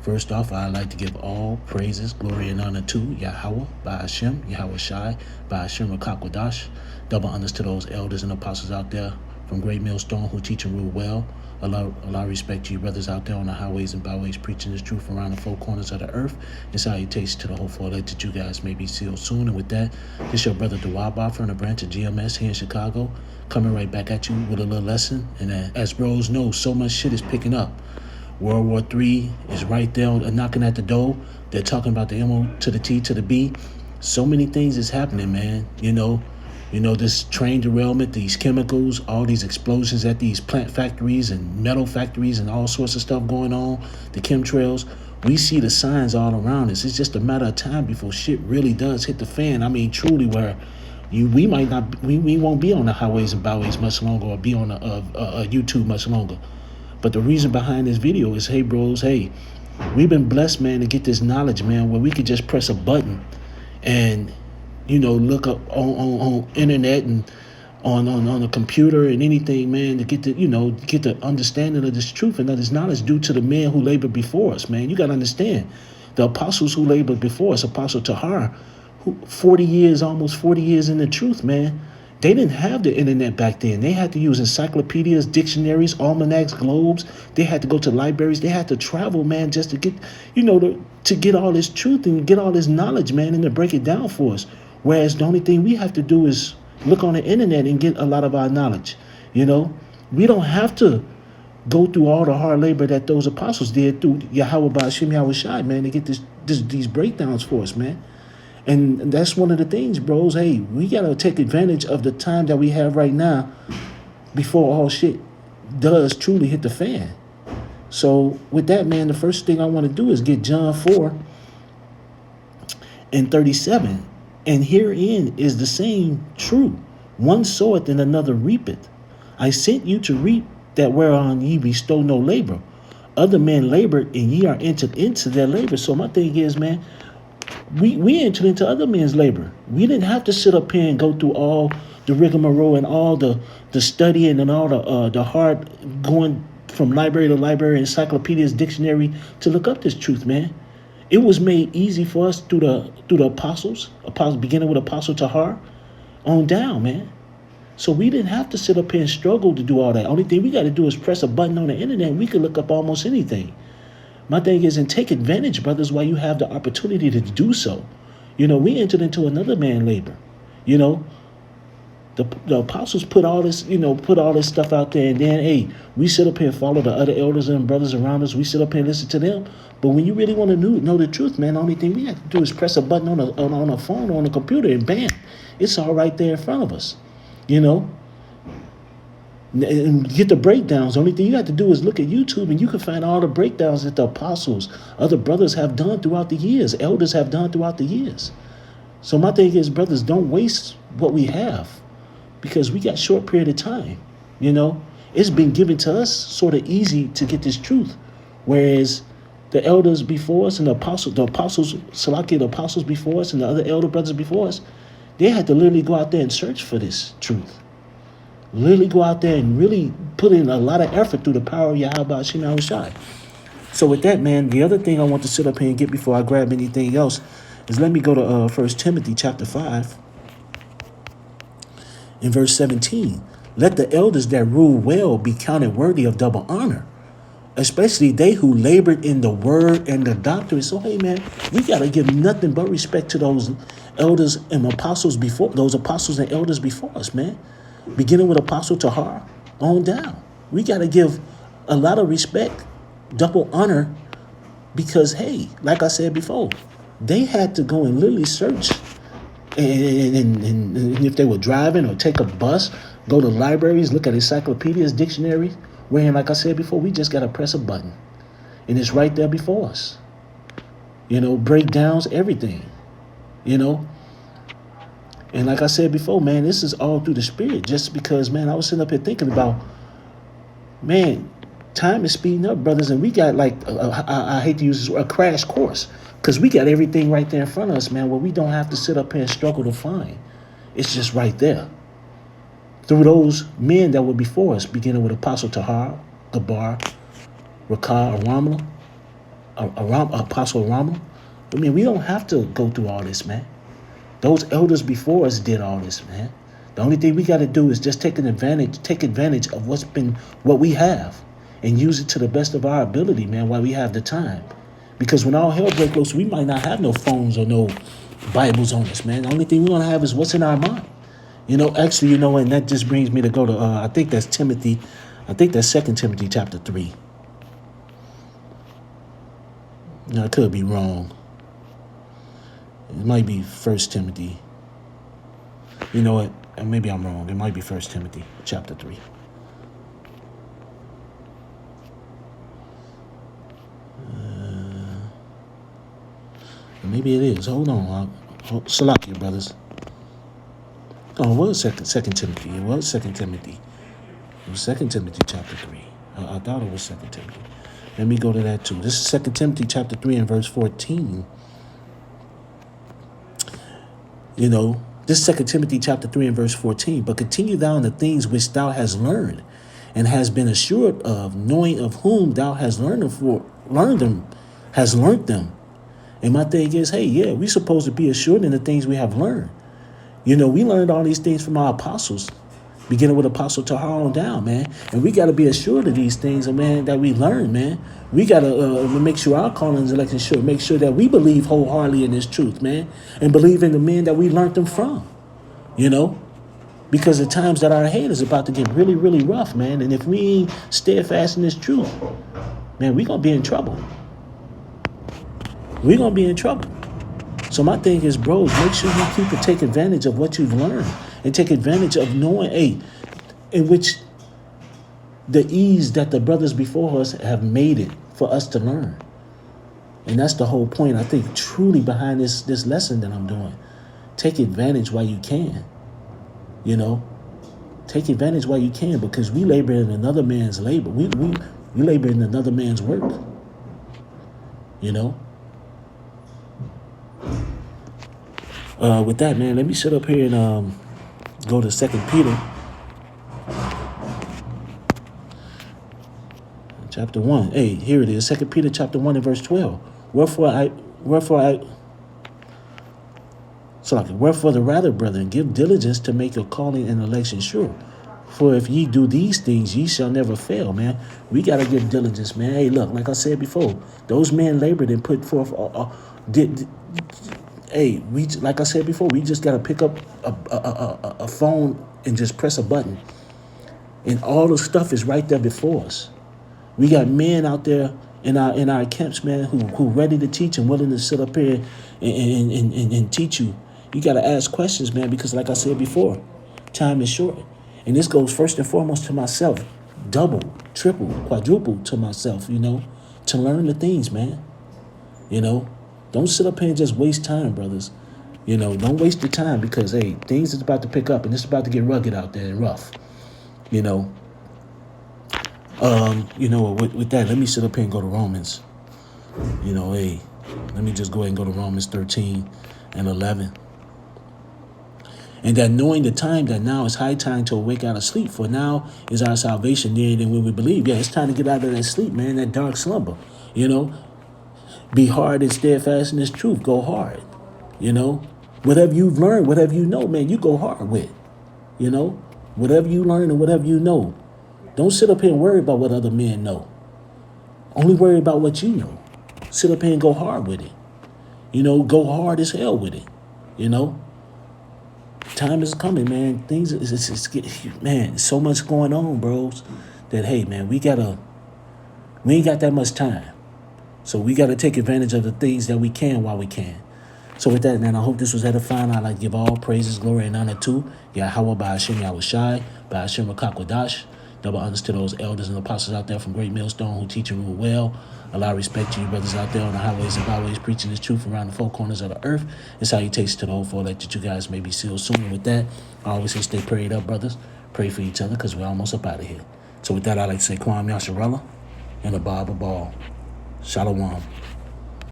First off, I'd like to give all praises, glory, and honor to Yahweh, by Hashem, Yahweh Shai, by Hashem Rakakwadash. Double honors to those elders and apostles out there from Great Millstone who teach and rule well. Allah respect to you brothers out there on the highways and byways preaching this truth around the four corners of the earth. And salutations to the hopeful elect that you guys may be sealed soon. And with that, this your brother Dawaba from the branch of GMS here in Chicago, coming right back at you with a little lesson. And as bros know, so much shit is picking up. World War III is right there knocking at the door. They're talking about the M to the T to the B. So many things is happening, man. You know, this train derailment, these chemicals, all these explosions at these plant factories and metal factories and all sorts of stuff going on, the chemtrails. We see the signs all around us. It's just a matter of time before shit really does hit the fan. I mean, truly, where we won't be on the highways and byways much longer, or be on YouTube much longer. But the reason behind this video is, hey, bros, hey, we've been blessed, man, to get this knowledge, man, where we could just press a button and, look up on internet and on a computer and anything, man, to get the understanding of this truth and of this knowledge due to the men who labored before us, man. You got to understand, the apostles who labored before us, Apostle Tahar, who almost 40 years in the truth, man. They didn't have the internet back then. They had to use encyclopedias, dictionaries, almanacs, globes. They had to go to libraries. They had to travel, man, just to get, to get all this truth and get all this knowledge, man, and to break it down for us. Whereas the only thing we have to do is look on the internet and get a lot of our knowledge. We don't have to go through all the hard labor that those apostles did through Yahweh Ba'ashim Yahweh Shai, man, to get these breakdowns for us, man. And that's one of the things, bros. Hey, we got to take advantage of the time that we have right now before all shit does truly hit the fan. So with that, man, the first thing I want to do is get John 4:37. And herein is the saying true. One soweth and another reapeth. I sent you to reap that whereon ye bestow no labor. Other men labored, and ye are entered into their labor. So my thing is, man, we entered into other men's labor. We didn't have to sit up here and go through all the rigmarole and all the studying and all the hard going from library to library, encyclopedias, dictionary to look up this truth, man. It was made easy for us through the apostles, beginning with Apostle Tahar on down, man. So we didn't have to sit up here and struggle to do all that. Only thing we got to do is press a button on the internet and we can look up almost anything. My thing is, and take advantage, brothers, while you have the opportunity to do so. We entered into another man labor. The apostles put all this stuff out there, and then, hey, we sit up here and follow the other elders and brothers around us. We sit up here and listen to them. But when you really want to know the truth, man, the only thing we have to do is press a button on a phone or on a computer, and bam, it's all right there in front of us. And get the breakdowns. The only thing you have to do is look at YouTube, and you can find all the breakdowns that the apostles, other brothers have done throughout the years, elders have done throughout the years. So my thing is, brothers, don't waste what we have, because we got short period of time. It's been given to us sort of easy to get this truth, whereas the elders before us and the apostles before us and the other elder brothers before us, they had to literally go out there and search for this truth. Literally go out there and really put in a lot of effort through the power of Yahweh Ba'ashim Yahweh Shai. So with that, man, the other thing I want to sit up here and get before I grab anything else is, let me go to 1 Timothy chapter 5 in verse 17. Let the elders that rule well be counted worthy of double honor, especially they who labored in the word and the doctrine. So, hey, man, we got to give nothing but respect to those elders and apostles before, those apostles and elders before us, man. Beginning with Apostle Tahar on down. We got to give a lot of respect, double honor, because, hey, like I said before, they had to go and literally search. And if they were driving or take a bus, go to libraries, look at encyclopedias, dictionaries, wherein, like I said before, we just got to press a button. And it's right there before us. Breakdowns, everything. And like I said before, man, this is all through the Spirit. Just because, man, I was sitting up here thinking about, man, time is speeding up, brothers. And we got I hate to use this word, a crash course. Because we got everything right there in front of us, man, where we don't have to sit up here and struggle to find. It's just right there. Through those men that were before us, beginning with Apostle Tahar, Gabar, Rakah, Aramla, Apostle Rama. I mean, we don't have to go through all this, man. Those elders before us did all this, man. The only thing we got to do is just take advantage of what we have, and use it to the best of our ability, man, while we have the time. Because when all hell breaks loose, we might not have no phones or no Bibles on us, man. The only thing we're gonna have is what's in our mind. Actually, and that just brings me to go to I think that's Timothy. I think that's 2 Timothy chapter 3. No, I could be wrong. It might be 1 Timothy. You know what? Maybe I'm wrong. It might be 1 Timothy chapter 3. Maybe it is. Hold on. Salakia, brothers. Oh, it was 2 Timothy. It was 2 Timothy. It was 2 Timothy chapter 3. I thought it was 2 Timothy. Let me go to that too. This is 2 Timothy chapter 3 and verse 14. This is 2 Timothy chapter 3 and verse 14. But continue thou in the things which thou hast learned and hast been assured of, knowing of whom thou hast learned them. And my thing is, hey, yeah, we supposed to be assured in the things we have learned. We learned all these things from our apostles, beginning with Apostle Tahar on down, man. And we got to be assured of these things, man, that we learn, man. We got to make sure our calling is election sure. Make sure that we believe wholeheartedly in this truth, man, and believe in the men that we learned them from, because the times that are ahead is about to get really, really rough, man. And if we ain't steadfast in this truth, man, we're going to be in trouble. We're going to be in trouble. So my thing is, bros, make sure you keep and take advantage of what you've learned and take advantage of knowing, in which the ease that the brothers before us have made it for us to learn. And that's the whole point, I think, truly behind this lesson that I'm doing. Take advantage while you can, Take advantage while you can, because we labor in another man's labor. We labor in another man's work, With that, man, let me sit up here and go to 2 Peter chapter 1. Hey, here it is, 2 Peter chapter 1 and verse 12. Wherefore the rather, brethren, give diligence to make your calling and election sure. For if ye do these things, ye shall never fail, man. We got to give diligence, man. Hey, look, like I said before, those men labored and put forth, like I said before, we just got to pick up a phone and just press a button. And all the stuff is right there before us. We got men out there in our camps, man, who ready to teach and willing to sit up here and teach you. You got to ask questions, man, because like I said before, time is short. And this goes first and foremost to myself, double, triple, quadruple to myself, to learn the things, man. Don't sit up here and just waste time, brothers. Don't waste your time, because, hey, things is about to pick up and it's about to get rugged out there and rough, With that, let me sit up here and go to Romans. Let me just go ahead and go to Romans 13 and 11. And that knowing the time that now is high time to awake out of sleep, for now is our salvation nearer than when we believe. Yeah, it's time to get out of that sleep, man, that dark slumber, Be hard and steadfast in this truth. Go hard, Whatever you've learned, whatever you know, man, you go hard with, Whatever you learn and whatever you know. Don't sit up here and worry about what other men know. Only worry about what you know. Sit up here and go hard with it. Go hard as hell with it, Time is coming, man. Things man, so much going on, bros, that, hey, man, we ain't got that much time. So we got to take advantage of the things that we can while we can. So with that, man, I hope this was edifying. I'd like to give all praises, glory, and honor to Yahweh, by Hashem, Yahweh Shai, by Hashem, Rakakwadash. Double honors to those elders and apostles out there from Great Millstone who teach and rule well. A lot of respect to you brothers out there on the highways and byways preaching this truth around the four corners of the earth. And salutations to the whole four that you guys may be sealed soon. And with that, I always say stay prayed up, brothers. Pray for each other, because we're almost up out of here. So with that, I like to say Kwam Yasharella and Abba Ball. Shalom.